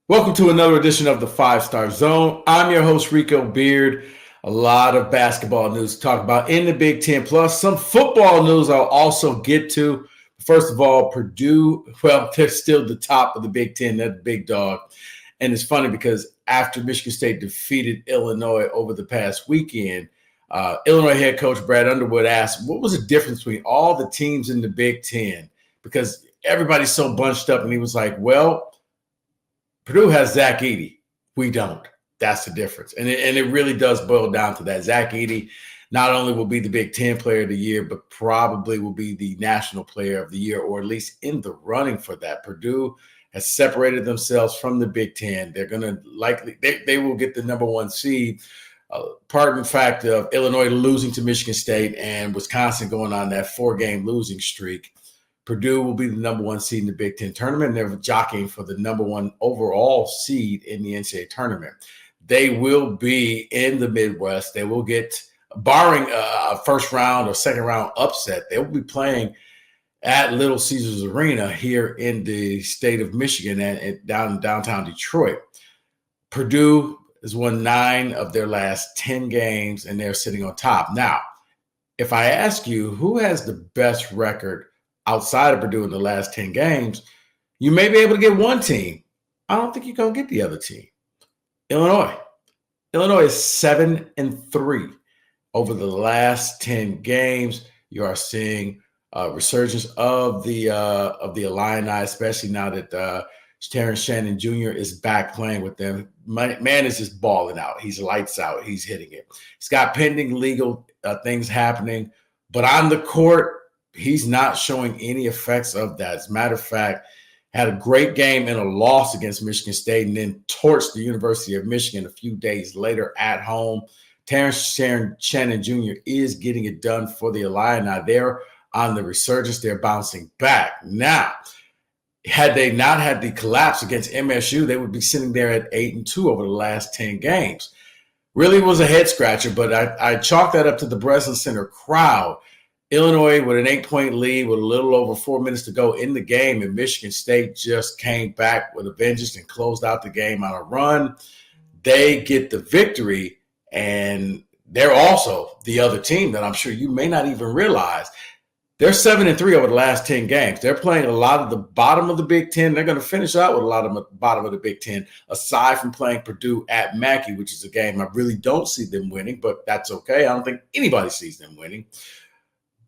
Welcome to another edition of the Five Star Zone. I'm your host, Rico Beard. A lot of basketball news to talk about in the Big Ten, plus some football news I'll also get to. First of all, Purdue, well, they're still the top of the Big Ten. They're the big dog. And it's funny because after Michigan State defeated Illinois over the past weekend, Illinois head coach Brad Underwood asked, what was the difference between all the teams in the Big Ten? Because everybody's so bunched up. And he was like, well, Purdue has Zach Edey. We don't. That's the difference. And it really does boil down to that. Zach Edey not only will be the Big Ten Player of the Year, but probably will be the National Player of the Year, or at least in the running for that. Purdue has separated themselves from the Big Ten. They're going to likely – they will get the number one seed. Part in fact of Illinois losing to Michigan State and Wisconsin going on that 4-game losing streak. Purdue will be the number one seed in the Big Ten tournament. They're jockeying for the number one overall seed in the NCAA tournament. They will be in the Midwest. They will get, barring a first round or second round upset, they will be playing at Little Caesars Arena here in the state of Michigan and down in downtown Detroit. Purdue has won 9 of their last 10 games, and they're sitting on top. Now, if I ask you who has the best record outside of Purdue in the last 10 games, you may be able to get one team. I don't think you're going to get the other team. Illinois. Illinois is 7-3 over the last 10 games. You are seeing resurgence of the Illini, especially now that Terrence Shannon Jr. is back playing with them. Man is just balling out. He's lights out. He's hitting it. He's got pending legal things happening, but on the court, he's not showing any effects of that. As a matter of fact, had a great game in a loss against Michigan State and then torched the University of Michigan a few days later at home. Terrence Shannon Jr. is getting it done for the Illini. They're on the resurgence. They're bouncing back. Now, had they not had the collapse against MSU, they would be sitting there at 8-2 over the last 10 games. Really was a head scratcher, but I chalked that up to the Breslin Center crowd. Illinois with an 8-point lead with a little over 4 minutes to go in the game, and Michigan State just came back with a vengeance and closed out the game on a run. They get the victory, and they're also the other team that I'm sure you may not even realize. They're 7-3 over the last 10 games. They're playing a lot of the bottom of the Big Ten. They're going to finish out with a lot of the bottom of the Big Ten, aside from playing Purdue at Mackey, which is a game I really don't see them winning, but that's okay. I don't think anybody sees them winning.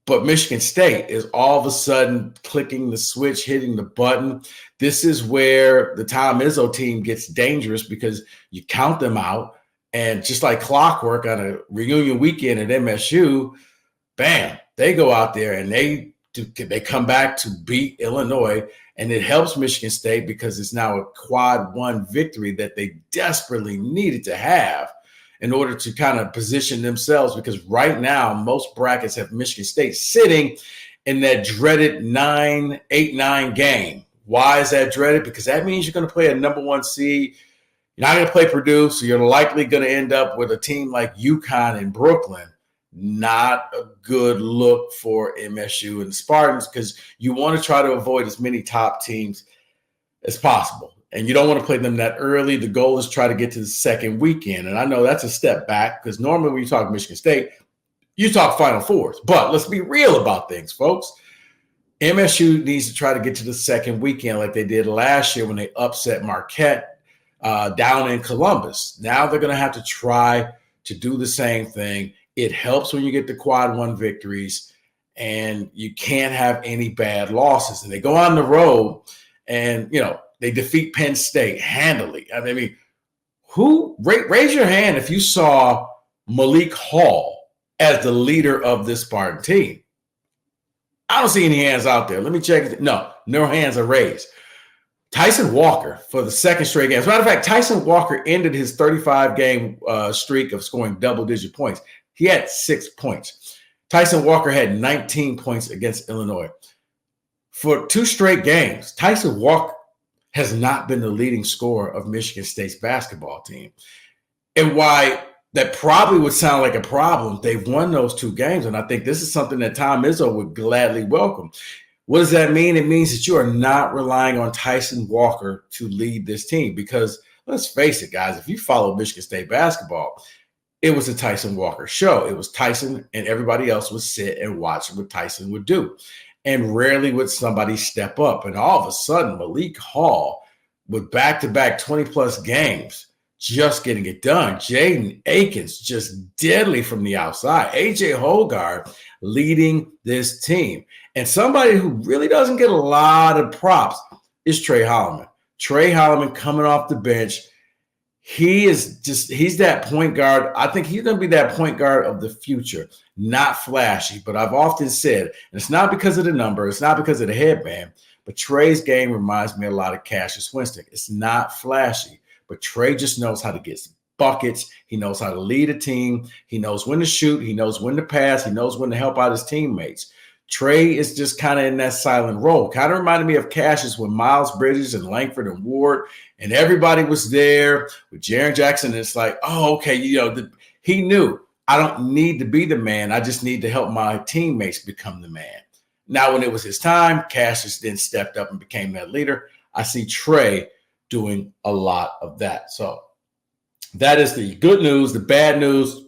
But Michigan State is all of a sudden clicking the switch, hitting the button. This is where the Tom Izzo team gets dangerous because you count them out, and just like clockwork on a reunion weekend at MSU, bam, they go out there and they come back to beat Illinois, and it helps Michigan State because it's now a quad one victory that they desperately needed to have in order to kind of position themselves, because right now most brackets have Michigan State sitting in that dreaded 8-9 game. Why is that dreaded? Because that means you're going to play a number one seed. You're not going to play Purdue, so you're likely going to end up with a team like UConn and Brooklyn. Not a good look for MSU and the Spartans, because you want to try to avoid as many top teams as possible. And you don't want to play them that early. The goal is try to get to the second weekend. And I know that's a step back, because normally when you talk Michigan State, you talk Final Fours. But let's be real about things, folks. MSU needs to try to get to the second weekend like they did last year when they upset Marquette down in Columbus. Now they're going to have to try to do the same thing. It helps when you get the quad one victories, and you can't have any bad losses. And they go on the road and, they defeat Penn State handily. I mean, raise your hand if you saw Malik Hall as the leader of this Spartan team. I don't see any hands out there. Let me check. No hands are raised. Tyson Walker for the second straight game. As a matter of fact, Tyson Walker ended his 35-game streak of scoring double-digit points. He had 6 points. Tyson Walker had 19 points against Illinois. For 2 straight games, Tyson Walker has not been the leading scorer of Michigan State's basketball team. And why that probably would sound like a problem, they've won those 2 games, and I think this is something that Tom Izzo would gladly welcome. What does that mean? It means that you are not relying on Tyson Walker to lead this team because let's face it, guys, if you follow Michigan State basketball, it was a Tyson Walker show. It was Tyson and everybody else would sit and watch what Tyson would do. And rarely would somebody step up. And all of a sudden, Malik Hall with back-to-back 20-plus games just getting it done. Jaden Akins just deadly from the outside. A.J. Hoggard leading this team. And somebody who really doesn't get a lot of props is Trey Holloman. Trey Holloman coming off the bench. He's that point guard. I think he's going to be that point guard of the future. Not flashy, but I've often said, and it's not because of the number, it's not because of the headband, but Trey's game reminds me a lot of Cassius Winston. It's not flashy, but Trey just knows how to get buckets. He knows how to lead a team. He knows when to shoot. He knows when to pass. He knows when to help out his teammates. Trey is just kind of in that silent role. Kind of reminded me of Cassius with Miles Bridges and Langford and Ward, and everybody was there with Jaren Jackson. And it's like, oh, okay, he knew I don't need to be the man. I just need to help my teammates become the man. Now, when it was his time, Cassius then stepped up and became that leader. I see Trey doing a lot of that. So that is the good news. The bad news,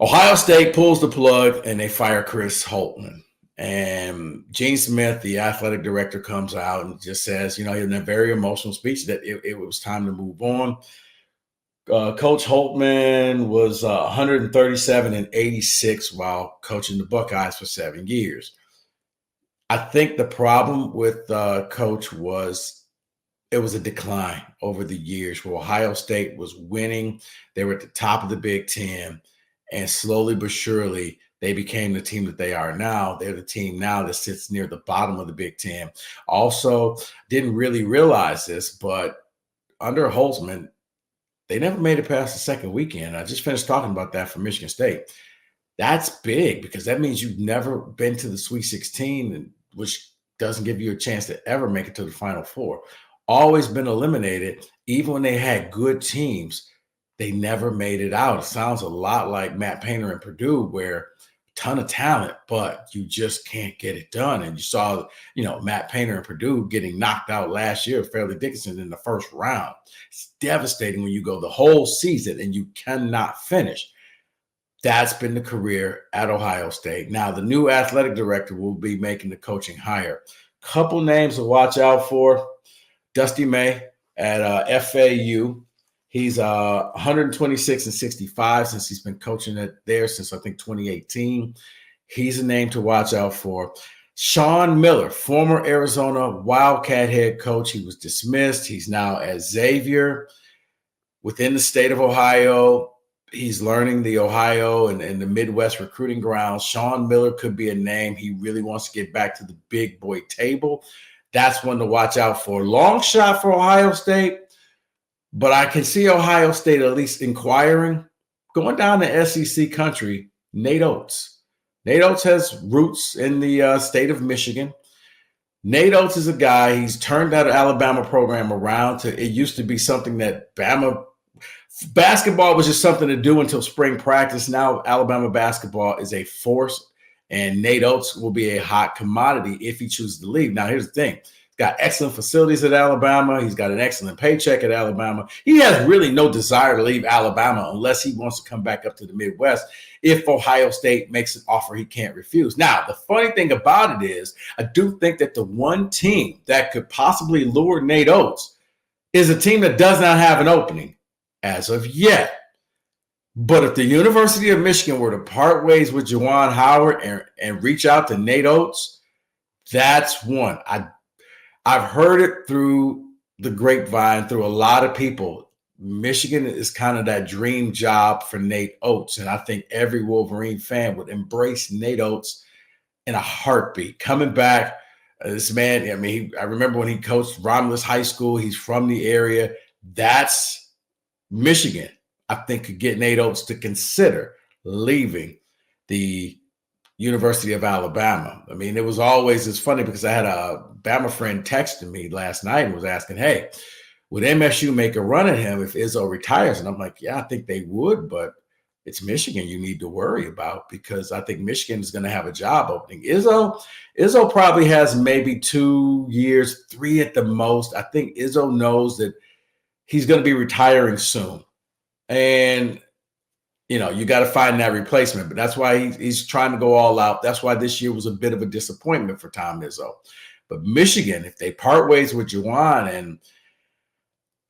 Ohio State pulls the plug and they fire Chris Holtmann. And Gene Smith, the athletic director, comes out and just says, in a very emotional speech that it was time to move on. Coach Holtmann was 137-86 while coaching the Buckeyes for 7 years. I think the problem with Coach was it was a decline over the years where Ohio State was winning. They were at the top of the Big Ten. And slowly but surely, they became the team that they are now. They're the team now that sits near the bottom of the Big Ten. Also, didn't really realize this, but under Holtmann, they never made it past the second weekend. I just finished talking about that for Michigan State. That's big because that means you've never been to the Sweet 16, which doesn't give you a chance to ever make it to the Final Four. Always been eliminated, even when they had good teams. They never made it out. It sounds a lot like Matt Painter and Purdue, where a ton of talent, but you just can't get it done. And you saw, Matt Painter and Purdue getting knocked out last year, Fairleigh Dickinson in the first round. It's devastating when you go the whole season and you cannot finish. That's been the career at Ohio State. Now, the new athletic director will be making the coaching hire. Couple names to watch out for. Dusty May at FAU. He's 126-65 since he's been coaching it there since, I think, 2018. He's a name to watch out for. Sean Miller, former Arizona Wildcat head coach. He was dismissed. He's now at Xavier within the state of Ohio. He's learning the Ohio and the Midwest recruiting grounds. Sean Miller could be a name. He really wants to get back to the big boy table. That's one to watch out for. Long shot for Ohio State. But I can see Ohio State at least inquiring. Going down to SEC country, Nate Oates. Nate Oates has roots in the state of Michigan. Nate Oates is a guy, he's turned that Alabama program around to, it used to be something that basketball was just something to do until spring practice. Now Alabama basketball is a force, and Nate Oates will be a hot commodity if he chooses to leave. Now, here's the thing. Got excellent facilities at Alabama. He's got an excellent paycheck at Alabama. He has really no desire to leave Alabama unless he wants to come back up to the Midwest if Ohio State makes an offer he can't refuse. Now, the funny thing about it is I do think that the one team that could possibly lure Nate Oates is a team that does not have an opening as of yet. But if the University of Michigan were to part ways with Juwan Howard and reach out to Nate Oates, that's one. I've heard it through the grapevine, through a lot of people. Michigan is kind of that dream job for Nate Oates. And I think every Wolverine fan would embrace Nate Oates in a heartbeat. Coming back, this man, I remember when he coached Romulus High School. He's from the area. That's Michigan, I think, could get Nate Oates to consider leaving the University of Alabama. It was always, it's funny because I had a Bama friend texting me last night and was asking, hey, would MSU make a run at him if Izzo retires? And I'm like, yeah, I think they would, but it's Michigan you need to worry about, because I think Michigan is going to have a job opening. Izzo probably has maybe 2 years, 3 at the most. I think Izzo knows that he's going to be retiring soon. And, you got to find that replacement. But that's why he's trying to go all out. That's why this year was a bit of a disappointment for Tom Izzo. But Michigan, if they part ways with Juwan, and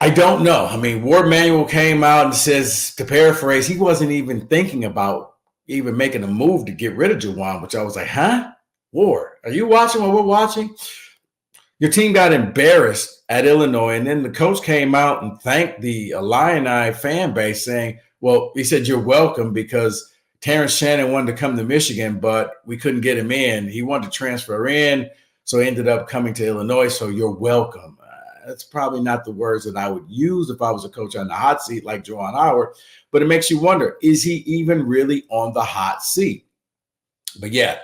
I don't know. I mean, Ward Manuel came out and says, to paraphrase, he wasn't even thinking about even making a move to get rid of Juwan, which I was like, huh? Ward, are you watching what we're watching? Your team got embarrassed at Illinois, and then the coach came out and thanked the Illini fan base, saying, well, he said, you're welcome, because Terrence Shannon wanted to come to Michigan, but we couldn't get him in. He wanted to transfer in, so he ended up coming to Illinois, so you're welcome. That's probably not the words that I would use if I was a coach on the hot seat like Juwan Howard, but it makes you wonder, is he even really on the hot seat? But yeah,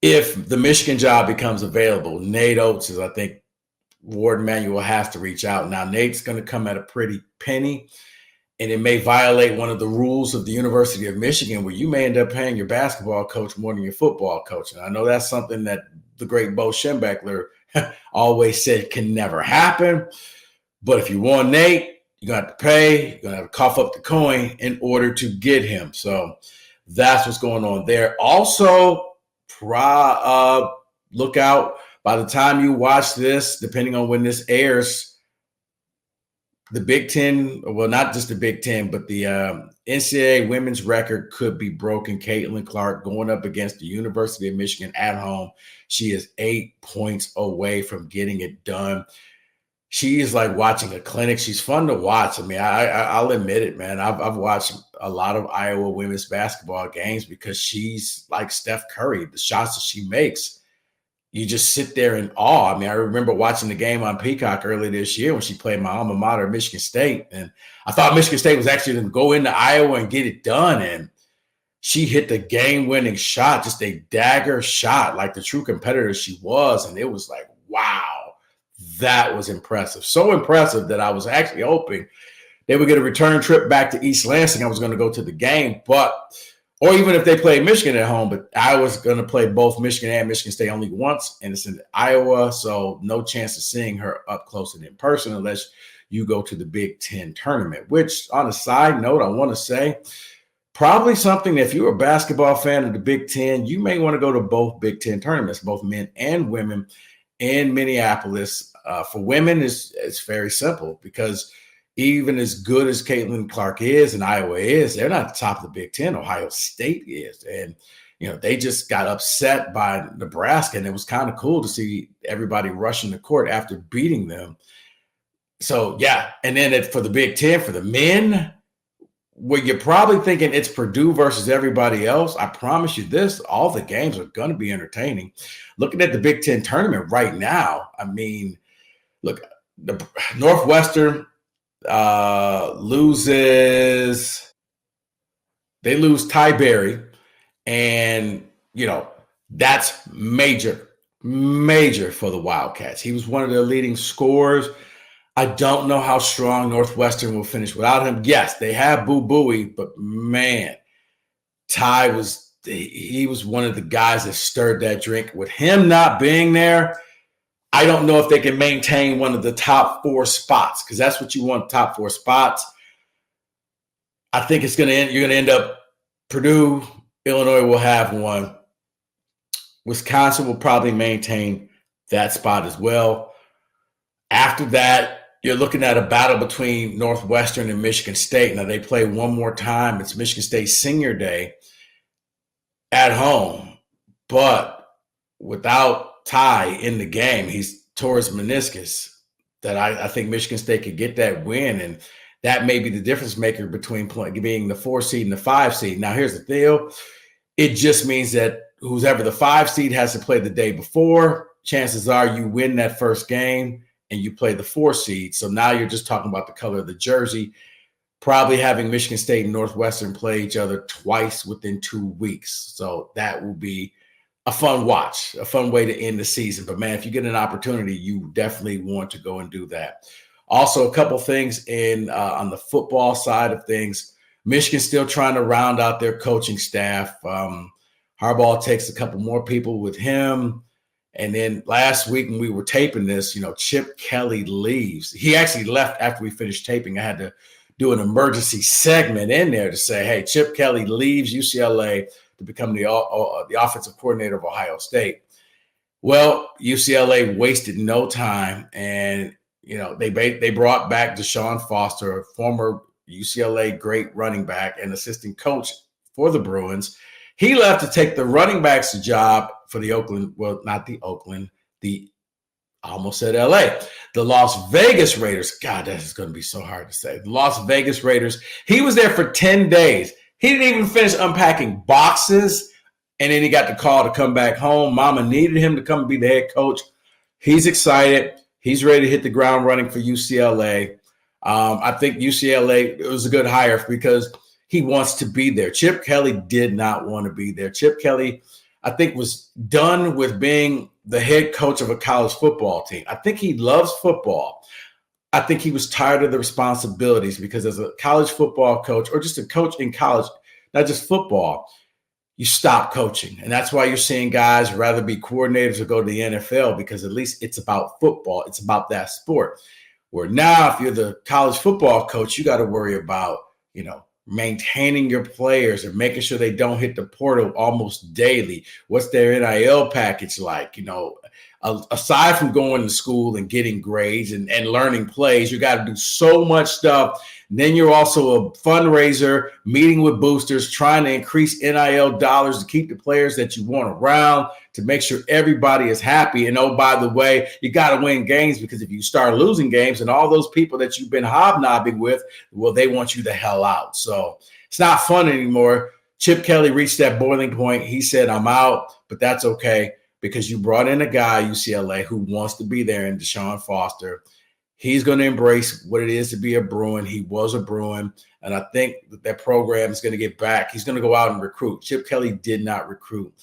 if the Michigan job becomes available, Nate Oates is, I think, Ward Manuel has to reach out. Now, Nate's going to come at a pretty penny, and it may violate one of the rules of the University of Michigan, where you may end up paying your basketball coach more than your football coach. And I know that's something that the great Bo Schembechler always said can never happen. But if you want Nate, you're going to have to pay. You're going to have to cough up the coin in order to get him. So that's what's going on there. Also, look out. By the time you watch this, depending on when this airs, the Big Ten, well, not just the Big Ten, but the NCAA women's record could be broken. Caitlin Clark going up against the University of Michigan at home. She is 8 points away from getting it done. She is like watching a clinic. She's fun to watch. I mean, I'll admit it, man. I've watched a lot of Iowa women's basketball games because she's like Steph Curry. The shots that she makes, you just sit there in awe. I mean, I remember watching the game on Peacock earlier this year when she played my alma mater, Michigan State. And I thought Michigan State was actually going to go into Iowa and get it done. And she hit the game-winning shot, just a dagger shot, like the true competitor she was. And it was like, wow, that was impressive. So impressive that I was actually hoping they would get a return trip back to East Lansing. I was going to go to the game, or even if they played Michigan at home, but I was going to play both Michigan and Michigan State only once, and it's in Iowa, so no chance of seeing her up close and in person unless you go to the Big Ten tournament, which on a side note, I want to say, probably something, if you're a basketball fan of the Big Ten, you may want to go to both Big Ten tournaments, both men and women in Minneapolis. For women, it's very simple, because even as good as Caitlin Clark is and Iowa is, they're not the top of the Big Ten. Ohio State is. And, they just got upset by Nebraska, and it was kind of cool to see everybody rushing the court after beating them. So, yeah. And then for the Big Ten, for the men, where you're probably thinking it's Purdue versus everybody else, I promise you this, all the games are going to be entertaining. Looking at the Big Ten tournament right now, I mean, look, the Northwestern loses Ty Berry, and that's major for the Wildcats. He was one of their leading scorers. I don't know how strong Northwestern will finish without him. Yes, they have Boo Buie, but man, Ty was one of the guys that stirred that drink. With him not being there, I don't know if they can maintain one of the top 4 spots, because that's what you want, top 4 spots. I think you're going to end up Purdue, Illinois will have one. Wisconsin will probably maintain that spot as well. After that, you're looking at a battle between Northwestern and Michigan State. Now, they play one more time. It's Michigan State Senior Day at home, but without Ty in the game, he's tore his meniscus, that I think Michigan State could get that win, and that may be the difference maker between being the 4 seed and the 5 seed. Now, here's the deal. It just means that whoever the 5 seed has to play the day before, chances are you win that first game and you play the 4 seed. So now you're just talking about the color of the jersey, probably having Michigan State and Northwestern play each other twice within 2 weeks. So that will be a fun watch, a fun way to end the season. But, man, if you get an opportunity, you definitely want to go and do that. Also, a couple things on the football side of things. Michigan's still trying to round out their coaching staff. Harbaugh takes a couple more people with him. And then last week when we were taping this, Chip Kelly leaves. He actually left after we finished taping. I had to do an emergency segment in there to say, hey, Chip Kelly leaves UCLA to become the offensive coordinator of Ohio State. Well, UCLA wasted no time, and they brought back Deshaun Foster, a former UCLA great running back and assistant coach for the Bruins. He left to take the running back's job for the I almost said LA, the Las Vegas Raiders. God, that is going to be so hard to say. The Las Vegas Raiders. He was there for 10 days. He didn't even finish unpacking boxes. And then he got the call to come back home. Mama needed him to come and be the head coach. He's excited. He's ready to hit the ground running for UCLA. I think UCLA, it was a good hire because he wants to be there. Chip Kelly did not want to be there. Chip Kelly, I think, was done with being the head coach of a college football team. I think he loves football. I think he was tired of the responsibilities because as a college football coach or just a coach in college, not just football, you stop coaching. And that's why you're seeing guys rather be coordinators or go to the NFL because at least it's about football. It's about that sport. Where now if you're the college football coach, you got to worry about, maintaining your players and making sure they don't hit the portal almost daily. What's their NIL package like? Aside from going to school and getting grades and learning plays, you got to do so much stuff. And then you're also a fundraiser, meeting with boosters, trying to increase NIL dollars to keep the players that you want around, to make sure everybody is happy. And oh, by the way, you got to win games because if you start losing games and all those people that you've been hobnobbing with, well, they want you the hell out. So it's not fun anymore. Chip Kelly reached that boiling point. He said, I'm out, but that's okay because you brought in a guy, UCLA, who wants to be there in Deshaun Foster. He's going to embrace what it is to be a Bruin. He was a Bruin, and I think that program is going to get back. He's going to go out and recruit. Chip Kelly did not recruit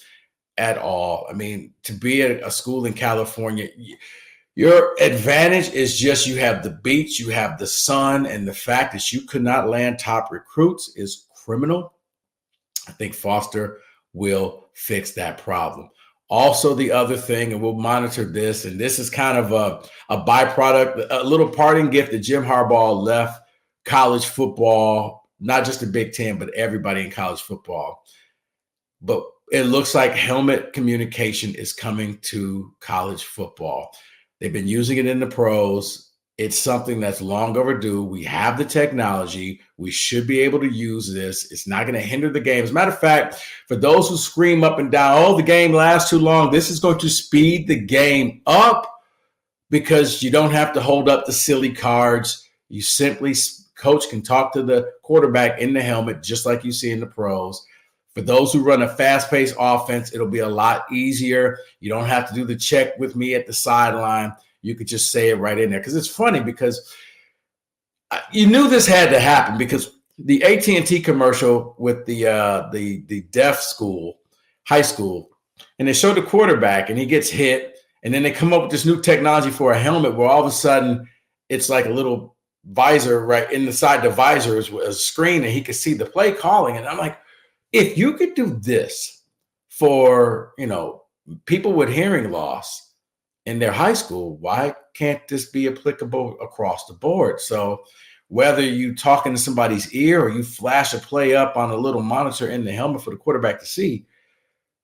at all. I mean, to be at a school in California, your advantage is just you have the beach, you have the sun, and the fact that you could not land top recruits is criminal. I think Foster will fix that problem. Also, the other thing, and we'll monitor this, and this is kind of a byproduct, a little parting gift that Jim Harbaugh left college football, not just the Big Ten, but everybody in college football. But it looks like helmet communication is coming to college football. They've been using it in the pros. It's something that's long overdue. We have the technology. We should be able to use this. It's not going to hinder the game. As a matter of fact, for those who scream up and down, oh, the game lasts too long, this is going to speed the game up because you don't have to hold up the silly cards. You simply, coach can talk to the quarterback in the helmet, just like you see in the pros. For those who run a fast-paced offense, it'll be a lot easier. You don't have to do the check with me at the sideline. You could just say it right in there. Because it's funny because you knew this had to happen because the AT&T commercial with the deaf school, high school, and they show the quarterback and he gets hit, and then they come up with this new technology for a helmet where all of a sudden it's like a little visor right inside the visor is a screen and he could see the play calling. And I'm like, if you could do this for, people with hearing loss in their high school, why can't this be applicable across the board? So whether you talking to somebody's ear or you flash a play up on a little monitor in the helmet for the quarterback to see,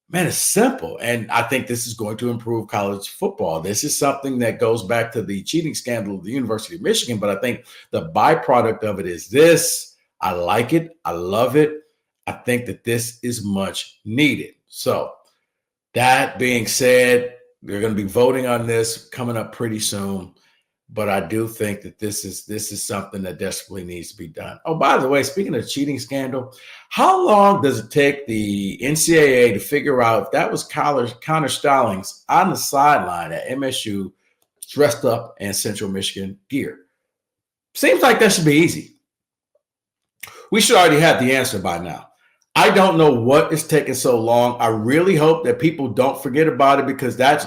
man, it's simple. And I think this is going to improve college football. This is something that goes back to the cheating scandal of the University of Michigan. But I think the byproduct of it is this. I like it. I love it. I think that this is much needed. So that being said, we're going to be voting on this coming up pretty soon. But I do think that this is something that desperately needs to be done. Oh, by the way, speaking of cheating scandal, how long does it take the NCAA to figure out if that was Connor Stallings on the sideline at MSU dressed up in Central Michigan gear? Seems like that should be easy. We should already have the answer by now. I don't know what is taking so long. I really hope that people don't forget about it because that's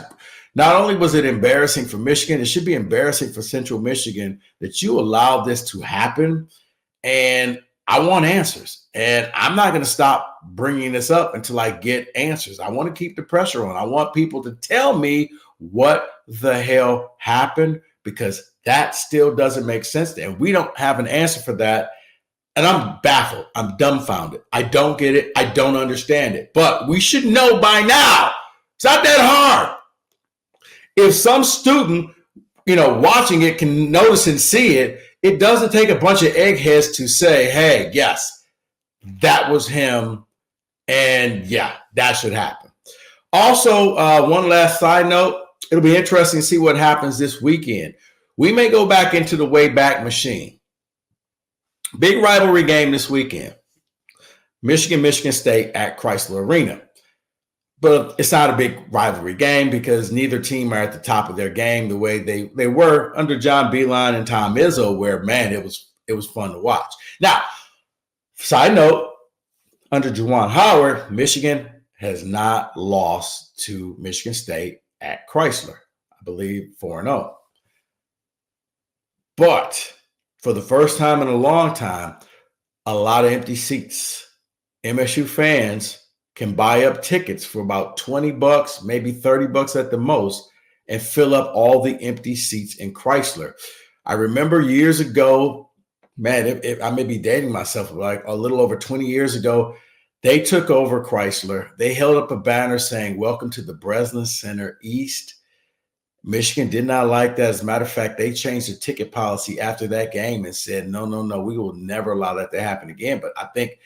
not only was it embarrassing for Michigan, it should be embarrassing for Central Michigan that you allowed this to happen. And I want answers, and I'm not going to stop bringing this up until I get answers. I want to keep the pressure on. I want people to tell me what the hell happened, because that still doesn't make sense. And we don't have an answer for that. And I'm baffled. I'm dumbfounded. I don't get it. I don't understand it. But we should know by now. It's not that hard. If some student, watching it can notice and see it, it doesn't take a bunch of eggheads to say, hey, yes, that was him. And yeah, that should happen. Also, one last side note, it'll be interesting to see what happens this weekend. We may go back into the Wayback Machine. Big rivalry game this weekend. Michigan State at Chrysler Arena. But it's not a big rivalry game because neither team are at the top of their game the way they were under John Beilein and Tom Izzo, where, man, it was fun to watch. Now, side note, under Juwan Howard, Michigan has not lost to Michigan State at Chrysler. I believe 4-0. But for the first time in a long time, a lot of empty seats. MSU fans can buy up tickets for about $20, maybe $30 at the most, and fill up all the empty seats in Chrysler. I remember years ago, man, I may be dating myself, like a little over 20 years ago, they took over Chrysler. They held up a banner saying, "Welcome to the Breslin Center East." Michigan did not like that. As a matter of fact, they changed the ticket policy after that game and said, no, we will never allow that to happen again. But I think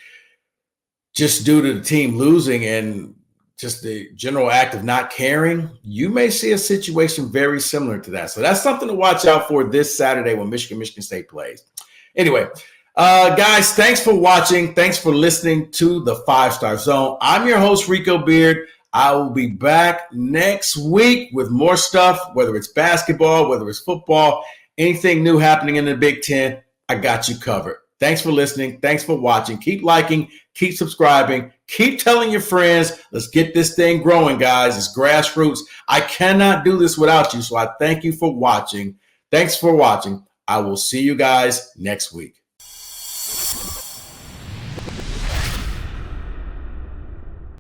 just due to the team losing and just the general act of not caring, you may see a situation very similar to that. So that's something to watch out for this Saturday when Michigan State plays. Anyway, guys, thanks for watching. Thanks for listening to the 5-Star Zone. I'm your host, Rico Beard. I will be back next week with more stuff, whether it's basketball, whether it's football, anything new happening in the Big Ten. I got you covered. Thanks for listening. Thanks for watching. Keep liking, keep subscribing, keep telling your friends. Let's get this thing growing, guys. It's grassroots. I cannot do this without you, so I thank you for watching. Thanks for watching. I will see you guys next week.